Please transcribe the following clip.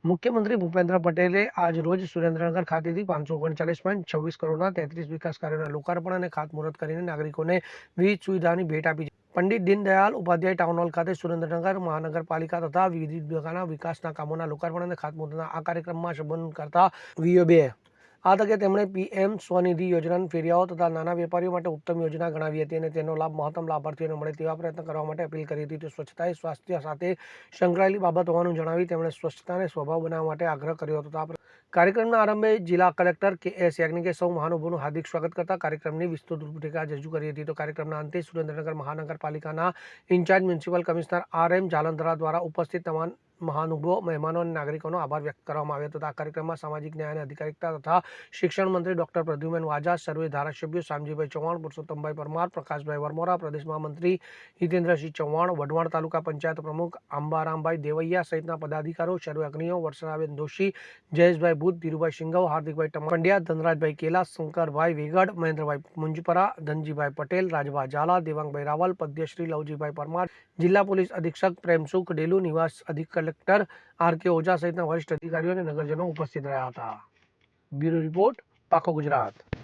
મુખ્યમંત્રી ભૂપેન્દ્ર પટેલે આજ રોજ સુરેન્દ્રનગર ખાતેથી 539.26 કરોડના 33 વિકાસ કાર્યોના લોકાર્પણ અને ખાતમુહૂર્ત કરીને નાગરિકોને વિવિધ સુવિધાઓની ભેટ આપી છે. પંડિત દીનદયાળ ઉપાધ્યાય ટાઉન હોલ ખાતે સુરેન્દ્રનગર મહાનગરપાલિકા તથા વિવિધ વિભાગોના વિકાસના કામોના લોકાર્પણ અને ખાતમુહૂર્તના આ કાર્યક્રમમાં સંબોધન કરતા વીઓબે આ તકે તેમણે પીએમ સ્વનિધિ યોજનાને ફેરિયાઓ તથા નાના વેપારીઓ માટે ઉત્તમ યોજના ગણાવી હતી અને તેનો લાભ મહત્તમ લાભાર્થીઓને મળે તેવા પ્રયત્ન કરવા માટે અપીલ કરી હતી. તો સ્વચ્છતા એ સ્વાસ્થ્ય સાથે સંકળાયેલી બાબત હોવાનું જણાવી તેમણે સ્વચ્છતાને સ્વભાવ બનાવવા માટે આગ્રહ કર્યો હતો. કાર્યક્રમના આરંભે જિલ્લા કલેક્ટર કે.એસ. યાજ્ઞિકે સૌ મહાનુભાવોનું હાર્દિક સ્વાગત કરતા કાર્યક્રમની વિસ્તૃત રૂપરેખા રજૂ કરી હતી. તો કાર્યક્રમના અંતે સુરેન્દ્રનગર મહાનગરપાલિકાના ઇન્ચાર્જ મ્યુનિસિપલ કમિશનર આર.એમ. જાલંધરા દ્વારા ઉપસ્થિત તમામ મહાનુભાવો, મહેમાનો અને નાગરિકોનો આભાર વ્યક્ત કરવામાં આવ્યો હતો. આ કાર્યક્રમમાં સામાજિક ન્યાય અને અધિકારિતા તથા શિક્ષણ મંત્રી ડોક્ટર પ્રદ્યુમન વાજા, સર્વે ધારાસભ્યો શામજીભાઈ ચૌહાણ, પુરુષોત્તમભાઈ પરમાર, પ્રકાશભાઈ વરમોરા, પ્રદેશ મહામંત્રી હિતેન્દ્રસિંહ ચૌહાણ, વઢવાણ તાલુકા પંચાયત પ્રમુખ આંબારામભાઈ દેવૈયા સહિતના પદાધિકારીઓ, સર્વે અગ્રણીઓ, વર્ષાબેન દોશી, જયેશભાઈ બુદ્ધ, ધીરુભાઈ સિંઘવ, હાર્દિકભાઈ પંડ્યા, ધનરાજભાઈ કેલા, શંકરભાઈ વેગડ, મહેન્દ્રભાઈ મુંજપરા, ધનજીભાઈ પટેલ, રાજભા ઝાલા, દેવાંગભાઈ રાવલ, પદ્યશ્રી લવજીભાઈ પરમાર, જિલ્લા પોલીસ અધિક્ષક પ્રેમસુખ ડેલુ, નિવાસ અધિક કલેક્ટર આર.કે. ઓઝા સહિતના વરિષ્ઠ અધિકારીઓ અને નગરજનો ઉપસ્થિત રહ્યા હતા. બ્યુરો રિપોર્ટ, પાકો ગુજરાત.